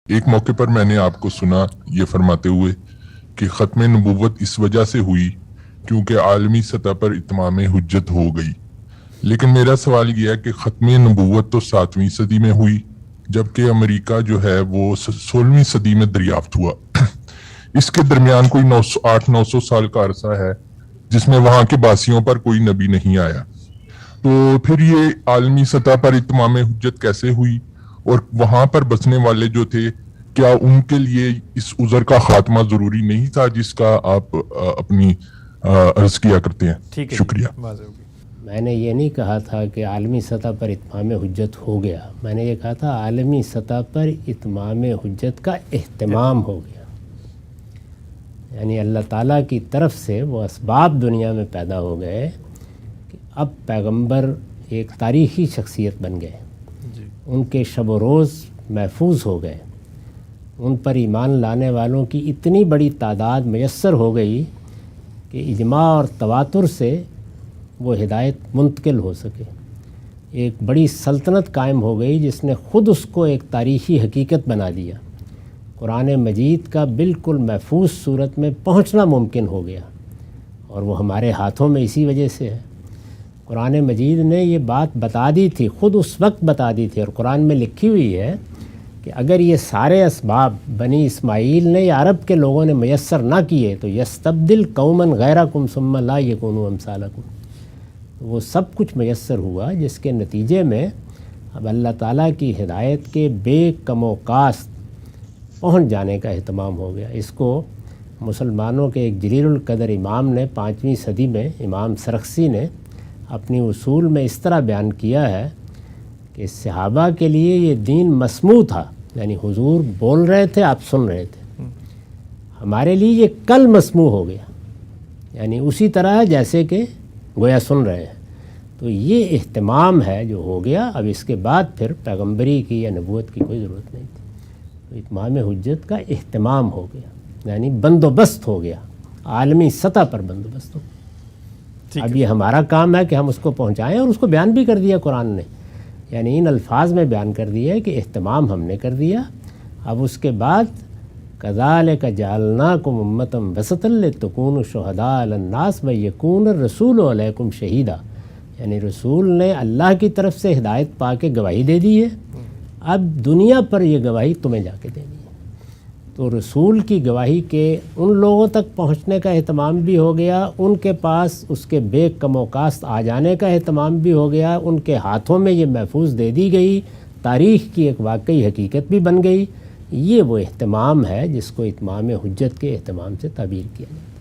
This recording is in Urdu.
ایک موقع پر میں نے آپ کو سنا یہ فرماتے ہوئے کہ ختم نبوت اس وجہ سے ہوئی کیونکہ عالمی سطح پر اتمام حجت ہو گئی۔ لیکن میرا سوال یہ ہے کہ ختم نبوت تو 7ویں صدی میں ہوئی، جبکہ امریکہ جو ہے وہ 16ویں صدی میں دریافت ہوا۔ اس کے درمیان کوئی 800-900 سال کا عرصہ ہے جس میں وہاں کے باسیوں پر کوئی نبی نہیں آیا، تو پھر یہ عالمی سطح پر اتمام حجت کیسے ہوئی؟ اور وہاں پر بسنے والے جو تھے، کیا ان کے لیے اس عذر کا خاتمہ ضروری نہیں تھا جس کا آپ اپنی عرض کیا کرتے ہیں؟ شکریہ۔ میں نے یہ نہیں کہا تھا کہ عالمی سطح پر اتمام حجت ہو گیا، میں نے یہ کہا تھا عالمی سطح پر اتمام حجت کا اہتمام ہو گیا، یعنی اللہ تعالیٰ کی طرف سے وہ اسباب دنیا میں پیدا ہو گئے کہ اب پیغمبر ایک تاریخی شخصیت بن گئے، ان کے شب و روز محفوظ ہو گئے، ان پر ایمان لانے والوں کی اتنی بڑی تعداد میسر ہو گئی کہ اجماع اور تواتر سے وہ ہدایت منتقل ہو سکے۔ ایک بڑی سلطنت قائم ہو گئی جس نے خود اس کو ایک تاریخی حقیقت بنا دیا۔ قرآن مجید کا بالکل محفوظ صورت میں پہنچنا ممکن ہو گیا، اور وہ ہمارے ہاتھوں میں اسی وجہ سے ہے۔ قرآن مجید نے یہ بات بتا دی تھی، خود اس وقت بتا دی تھی، اور قرآن میں لکھی ہوئی ہے کہ اگر یہ سارے اسباب بنی اسماعیل نے یا عرب کے لوگوں نے میسر نہ کیے تو یستبدل قوما غیرکم ثم لا یکونوا امثالکم، وہ سب کچھ میسر ہوا جس کے نتیجے میں اب اللہ تعالیٰ کی ہدایت کے بے کم و کاست پہنچ جانے کا اہتمام ہو گیا۔ اس کو مسلمانوں کے ایک جلیل القدر امام نے 5ویں صدی میں، امام سرخسی نے اپنی اصول میں اس طرح بیان کیا ہے کہ صحابہ کے لیے یہ دین مسموع تھا، یعنی حضور بول رہے تھے، آپ سن رہے تھے، ہمارے لیے یہ کل مسموع ہو گیا، یعنی اسی طرح جیسے کہ گویا سن رہے ہیں۔ تو یہ اہتمام ہے جو ہو گیا، اب اس کے بعد پھر پیغمبری کی یا نبوت کی کوئی ضرورت نہیں تھی۔ تو اتمام حجت کا اہتمام ہو گیا، یعنی بندوبست ہو گیا، عالمی سطح پر بندوبست ہو گیا۔ اب یہ ہمارا کام ہے کہ ہم اس کو پہنچائیں، اور اس کو بیان بھی کر دیا قرآن نے، یعنی ان الفاظ میں بیان کر دیا ہے کہ اہتمام ہم نے کر دیا۔ اب اس کے بعد کذالک جعلناکم امۃ وسطا لتکونوا شہداء علی الناس ویکون الرسول علیکم شہیدا، یعنی رسول نے اللہ کی طرف سے ہدایت پا کے گواہی دے دی ہے، اب دنیا پر یہ گواہی تمہیں جا کے دینی ہے۔ تو رسول کی گواہی کے ان لوگوں تک پہنچنے کا اہتمام بھی ہو گیا، ان کے پاس اس کے بے کم و کاست آ جانے کا اہتمام بھی ہو گیا، ان کے ہاتھوں میں یہ محفوظ دے دی گئی، تاریخ کی ایک واقعی حقیقت بھی بن گئی۔ یہ وہ اہتمام ہے جس کو اتمام حجت کے اہتمام سے تعبیر کیا جائے۔